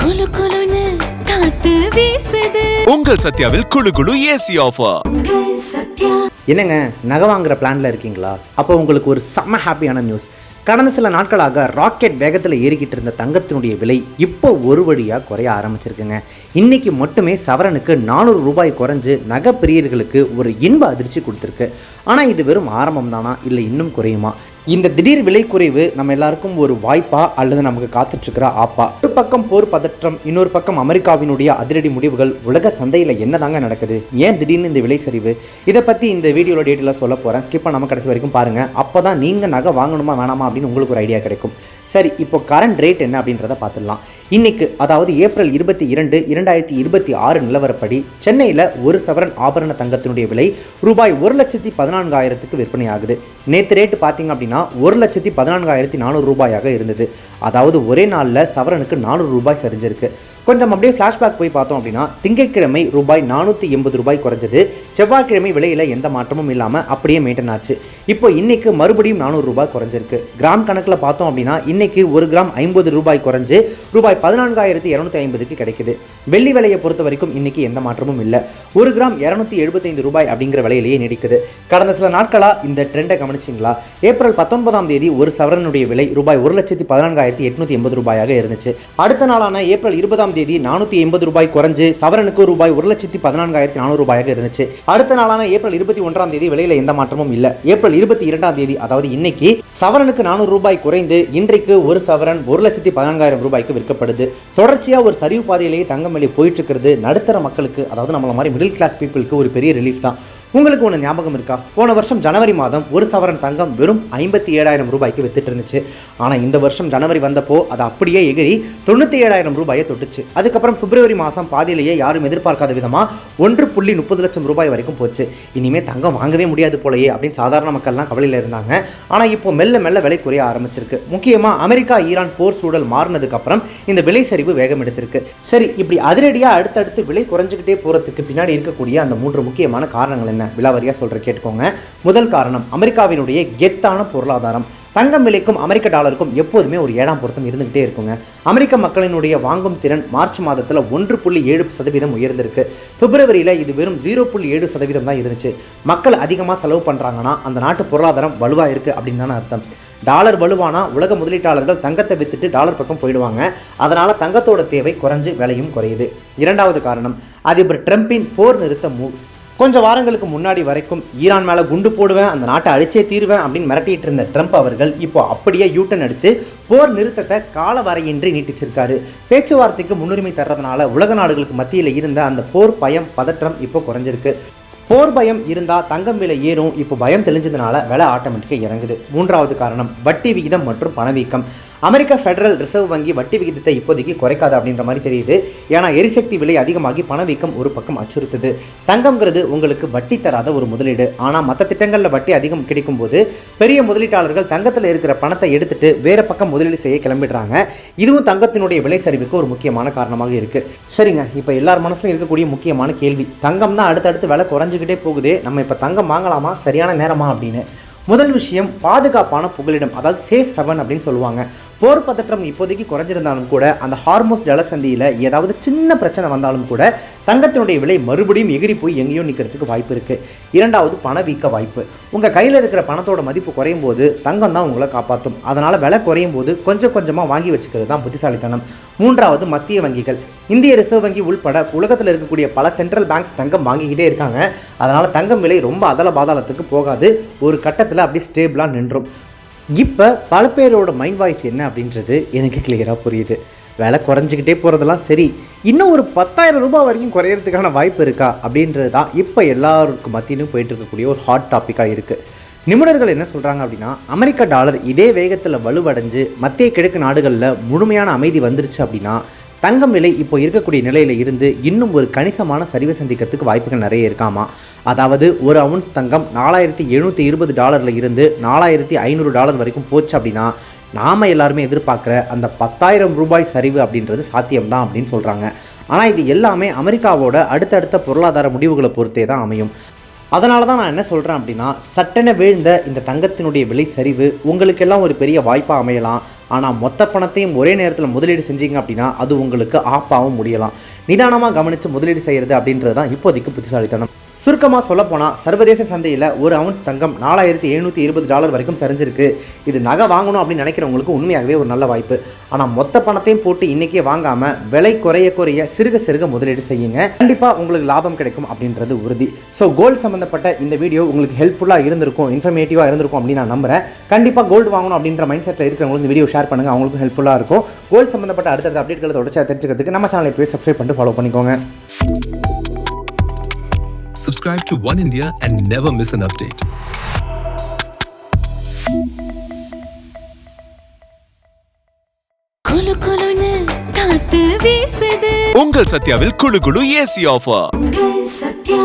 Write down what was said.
குளு குளுன்னு காத்து வீசுது. உங்கள் சத்யாவில் குளு குளு ஏசி ஆஃபர். என்னங்க, நகை வாங்குற பிளான்ல இருக்கீங்களா? அப்போ உங்களுக்கு ஒரு செம்ம ஹாப்பியான நியூஸ். கடந்த சில நாட்களாக ராக்கெட் வேகத்தில் ஏறிக்கிட்டு இருந்த தங்கத்தினுடைய விலை இப்போ ஒரு வழியாக குறைய ஆரம்பிச்சிருக்குங்க. இன்னைக்கு மட்டுமே சவரனுக்கு 400 ரூபாய் குறைஞ்சு நகை பிரியர்களுக்கு ஒரு இன்ப அதிர்ச்சி கொடுத்துருக்கு. ஆனால் இது வெறும் ஆரம்பம் தானா, இல்லை இன்னும் குறையுமா? இந்த திடீர் விலை குறைவு நம்ம எல்லாருக்கும் ஒரு வாய்ப்பா அல்லது நமக்கு காத்துட்ருக்கிற ஆப்பா? ஒரு பக்கம் போர் பதற்றம், இன்னொரு பக்கம் அமெரிக்காவினுடைய அதிரடி முடிவுகள், உலக சந்தையில் என்னதாங்க நடக்குது? ஏன் திடீர்னு இந்த விலை சரிவு? இதை பற்றி இந்த வீடியோவில் டீட்டெயிலாக சொல்ல போகிறேன். ஸ்கிப் பண்ணாமல் கடைசி வரைக்கும் பாருங்கள். அப்போ தான் நீங்கள் நகை வாங்கணுமா வேணாமா அப்படின்னு உங்களுக்கு ஒரு ஐடியா கிடைக்கும். சரி, இப்போ கரண்ட் ரேட் என்ன அப்படின்றத பார்த்துடலாம். இன்னைக்கு, அதாவது ஏப்ரல் 22, 2026 நிலவரப்படி சென்னையில் ஒரு சவரன் ஆபரண தங்கத்தினுடைய விலை ரூபாய் 1,14,000க்கு விற்பனை ஆகுது. நேற்று ரேட்டு பார்த்தீங்க அப்படின்னா 1,14,400 ரூபாயாக இருந்தது. அதாவது ஒரே நாளில் சவரனுக்கு 400 ரூபாய் சரிஞ்சிருக்கு. கொஞ்சம் அப்படியே ஃப்ளாஷ்பேக் போய் பார்த்தோம் அப்படின்னா திங்கட்கிழமை ரூபாய் 480 ரூபாய் குறைஞ்சது. செவ்வாய்க்கிழமை விலையில் எந்த மாற்றமும் இல்லாமல் அப்படியே மெயின்டைன் ஆச்சு. இப்போ இன்னைக்கு மறுபடியும் 400 ரூபாய் குறைஞ்சிருக்கு. கிராம் கணக்கில் பார்த்தோம் அப்படின்னா இன்னைக்கு ஒரு கிராம் 50 ரூபாய் குறைஞ்சு ரூபாய் 14,250க்கு கிடைக்குது. வெள்ளி விலையை பொறுத்த வரைக்கும் இன்னைக்கு எந்த மாற்றமும் இல்லை. ஒரு கிராம் 275 ரூபாய் அப்படிங்கிற விலையிலேயே நீடிக்குது. கடந்த சில நாட்களாக இந்த ட்ரெண்டை கவனிச்சிங்களா? ஏப்ரல் 19ஆம் தேதி ஒரு சவரனுடைய விலை ரூபாய் 1,14,880 ரூபாயாக இருந்துச்சு. அடுத்த நாளான ஏப்ரல் 20ஆம் தேதி 480 ரூபாய் குறைஞ்சு சவரனுக்கு ரூபாய் 1,14,400 ரூபாயாக இருந்துச்சு. அடுத்த நாளான ஏப்ரல் 21ஆம் தேதி விலையில எந்த மாற்றமும் இல்லை. ஏப்ரல் 22ஆம் தேதி, அதாவது இன்னைக்கு சவரனுக்கு 400 ரூபாய் குறைந்து இன்றைக்கு ஒரு சவரன் 1,14,000 ரூபாய்க்கு விற்கப்படுது. தொடர்ச்சியா ஒரு சரிவு பாதையிலேயே தங்கம் விலை போயிட்டு இருக்கிறது நடுத்தர மக்களுக்கு, அதாவது நம்மள மாதிரி மிடில் கிளாஸ் பீப்புளுக்கு ஒரு பெரிய ரிலீஃப் தான். உங்களுக்கு ஒன்று ஞாபகம் இருக்கா? போன வருஷம் ஜனவரி மாதம் ஒரு சவரன் தங்கம் வெறும் 57,000 ரூபாய்க்கு வித்துட்டு இருந்துச்சு. ஆனால் இந்த வருஷம் ஜனவரி வந்தப்போ அது அப்படியே எகிரி 97,000 ரூபாயை தொட்டுச்சு. அதுக்கப்புறம் பிப்ரவரி மாதம் பாதியிலேயே யாரும் எதிர்பார்க்காத விதமாக 1.30 லட்சம் ரூபாய் வரைக்கும் போச்சு. இனிமேல் தங்கம் வாங்கவே முடியாது போலயே அப்படின்னு சாதாரண மக்கள்லாம் கவலையில் இருந்தாங்க. ஆனால் இப்போ மெல்ல மெல்ல விலை குறைய ஆரம்பிச்சிருக்கு. முக்கியமாக அமெரிக்கா ஈரான் போர் சூழல் மாறினதுக்கு அப்புறம் இந்த விலை சரிவு வேகம் எடுத்திருக்கு. சரி, இப்படி அதிரடியாக அடுத்தடுத்து விலை குறைஞ்சிக்கிட்டே போகிறதுக்கு பின்னாடி இருக்கக்கூடிய அந்த 3 முக்கியமான காரணங்கள் என்ன? விலாவரியா சொல்ற கேட்டுக்கோங்க. முதல் காரணம், அமெரிக்காவினுடைய கெத்தான பொருளாதாரம். தங்கம் விலைக்கும் அமெரிக்க டாலருக்கும் எப்போதுமே ஒரு 7ஆம் பொருத்தம் இருந்துகிட்டே இருக்குங்க. அமெரிக்க மக்களினுடைய வாங்கும் திறன் மார்ச் மாதத்தில் 1.7% உயர்ந்திருக்கு. பிப்ரவரியில் இது வெறும் 0.7% தான் இருந்துச்சு. மக்கள் அதிகமாக செலவு பண்ணுறாங்கன்னா அந்த நாட்டு பொருளாதாரம் வலுவாக இருக்குது அப்படின்னு தானே அர்த்தம். டாலர் வலுவானா உலக முதலீட்டாளர்கள் தங்கத்தை வித்துட்டு டாலர் பக்கம் போயிடுவாங்க. அதனால் தங்கத்தோட தேவை குறைஞ்சு விலையும் குறையுது. இரண்டாவது காரணம், அதிபர் ட்ரம்பின் போர் நிறுத்த மூவ். கொஞ்சம் வாரங்களுக்கு முன்னாடி வரைக்கும் ஈரான் மேலே குண்டு போடுவேன், அந்த நாட்டை அடிச்சே தீர்வேன் அப்படின்னு மிரட்டிட்டு இருந்த ட்ரம்ப் அவர்கள் இப்போ அப்படியே யூட்டன் அடித்து போர் நிறுத்தத்தை கால வரையின்றி நீட்டிச்சிருக்காரு. பேச்சுவார்த்தைக்கு முன்னுரிமை தர்றதுனால உலக நாடுகளுக்கு மத்தியில் இருந்த அந்த போர் பயம் பதற்றம் இப்போ குறைஞ்சிருக்கு. போர் பயம் இருந்தால் தங்கம் விலை ஏறும். இப்போ பயம் தெளிஞ்சதுனால விலை ஆட்டோமேட்டிக்காக இறங்குது. மூன்றாவது காரணம், வட்டி விகிதம் மற்றும் பணவீக்கம். அமெரிக்க ஃபெடரல் ரிசர்வ் வங்கி வட்டி விகிதத்தை இப்போதைக்கு குறைக்காது அப்படின்ற மாதிரி தெரியுது. ஏன்னா எரிசக்தி விலை அதிகமாகி பணவீக்கம் ஒரு பக்கம் அச்சுறுத்துது. தங்கம்ங்கிறது உங்களுக்கு வட்டி தராத ஒரு முதலீடு. ஆனால் மற்ற திட்டங்களில் வட்டி அதிகம் கிடைக்கும் போது பெரிய முதலீட்டாளர்கள் தங்கத்தில் இருக்கிற பணத்தை எடுத்துட்டு வேற பக்கம் முதலீடு செய்ய கிளம்பிடுறாங்க. இதுவும் தங்கத்தினுடைய விலை சரிவுக்கு ஒரு முக்கியமான காரணமாக இருக்கு. சரிங்க, இப்போ எல்லார் மனசுலும் இருக்கக்கூடிய முக்கியமான கேள்வி, தங்கம் தான் அடுத்தடுத்து விலை குறைஞ்சிக்கிட்டே போகுது, நம்ம இப்போ தங்கம் வாங்கலாமா, சரியான நேரமா அப்படின்னு. முதல் விஷயம், பாதுகாப்பான புகலிடம், அதாவது சேஃப் ஹெவன் அப்படின்னு சொல்லுவாங்க. போர் பதற்றம் இப்போதைக்கு குறைஞ்சிருந்தாலும் கூட அந்த ஹார்மோஸ் ஜலசந்தியில் ஏதாவது சின்ன பிரச்சனை வந்தாலும் கூட தங்கத்தினுடைய விலை மறுபடியும் எகிரி போய் எங்கேயோ நிற்கிறதுக்கு வாய்ப்பு இருக்குது. இரண்டாவது, பணவீக்க வாய்ப்பு. உங்கள் கையில் இருக்கிற பணத்தோட மதிப்பு குறையும் போது தங்கம் தான் உங்களை காப்பாற்றும். அதனால் விலை குறையும் போது கொஞ்சம் கொஞ்சமாக வாங்கி வச்சுக்கிறது தான் புத்திசாலித்தனம். மூன்றாவது, மத்திய வங்கிகள். இந்திய ரிசர்வ் வங்கி உள்பட உலகத்தில் இருக்கக்கூடிய பல சென்ட்ரல் பேங்க்ஸ் தங்கம் வாங்கிக்கிட்டே இருக்காங்க. அதனால் தங்கம் விலை ரொம்ப அதல பாதாளத்துக்கு போகாது, ஒரு கட்டத்தில் அப்படியே ஸ்டேபிளாக நின்றும். இப்போ பல பேரோட மைண்ட் வாய்ஸ் என்ன அப்படின்றது எனக்கு கிளியராக புரியுது. விலை குறைஞ்சிக்கிட்டே போகிறதெல்லாம் சரி, இன்னும் ஒரு 10,000 ரூபாய் வரைக்கும் குறையிறதுக்கான வாய்ப்பு இருக்கா அப்படின்றது தான் இப்போ எல்லாருக்கும் மத்தியிலும் போயிட்டு இருக்கக்கூடிய ஒரு ஹாட் டாப்பிக்காக இருக்குது. நிபுணர்கள் என்ன சொல்கிறாங்க அப்படின்னா, அமெரிக்க டாலர் இதே வேகத்தில் வலுவடைஞ்சு மத்திய கிழக்கு நாடுகளில் முழுமையான அமைதி வந்துருச்சு அப்படின்னா தங்கம் விலை இப்போ இருக்கக்கூடிய நிலையில் இருந்து இன்னும் ஒரு கணிசமான சரிவை சந்திக்கிறதுக்கு வாய்ப்புகள் நிறைய இருக்காமா. அதாவது ஒரு அவுன்ஸ் தங்கம் $4,720 இருந்து $4,500 வரைக்கும் போச்சு அப்படின்னா நாம் எல்லாருமே எதிர்பார்க்குற அந்த 10,000 ரூபாய் சரிவு அப்படின்றது சாத்தியம்தான் அப்படின்னு சொல்கிறாங்க. ஆனால் இது எல்லாமே அமெரிக்காவோட அடுத்தடுத்த பொருளாதார முடிவுகளை பொறுத்தே தான் அமையும். அதனால தான் நான் என்ன சொல்கிறேன் அப்படின்னா, சட்டென வீழ்ந்த இந்த தங்கத்தினுடைய விலை சரிவு உங்களுக்கெல்லாம் ஒரு பெரிய வாய்ப்பாக அமையலாம். ஆனால் மொத்த பணத்தையும் ஒரே நேரத்தில் முதலீடு செஞ்சீங்க அப்படின்னா அது உங்களுக்கு ஆப்பாகவும் முடியலாம். நிதானமாக கவனித்து முதலீடு செய்கிறது அப்படின்றது தான் இப்போதைக்கு புத்திசாலித்தனம். சுருக்கமாக சொல்லப்போனால் சர்வதேச சந்தையில் ஒரு அவுன்ஸ் தங்கம் $4720 வரைக்கும் சரிஞ்சிருக்கு. இது நகை வாங்கணும் அப்படின்னு நினைக்கிறவங்களுக்கு உண்மையாகவே ஒரு நல்ல வாய்ப்பு. ஆனால் மொத்த பணத்தையும் போட்டு இன்றைக்கே வாங்காமல் விலை குறைய சிறுக முதலீடு செய்யுங்க. கண்டிப்பாக உங்களுக்கு லாபம் கிடைக்கும் அப்படின்றது உறுதி. ஸோ கோல்டு சம்மந்தப்பட்ட இந்த வீடியோ உங்களுக்கு ஹெல்ப்ஃபுல்லாக இருந்திருக்கும், இன்ஃபர்மேட்டிவாக இருந்திருக்கும் அப்படின்னு நான் நம்புகிறேன். கண்டிப்பாக கோல்டு வாங்கணும் அப்படின்ற மைண்ட் செட்டில் இருக்கிறவங்களுக்கு இந்த வீடியோ ஷேர் பண்ணுங்கள், அவங்களுக்கும் ஹெல்ப்ஃபுல்லாக இருக்கும். கோல்டு சம்மந்தப்பட்ட அடுத்த அப்டேட்களை தொடர்ச்சியாக தெரிஞ்சுக்கிறதுக்கு நம்ம சேனலை போய் சப்ஸ்கிரைப் பண்ணிட்டு ஃபாலோ பண்ணிக்கோங்க. Subscribe to One India and never miss an update. Kullu குலுன்னு காத்து வீசுது. உங்கள் சத்யாவில் குளு குளு ஏசி ஆஃபர். உங்கள் சத்யா.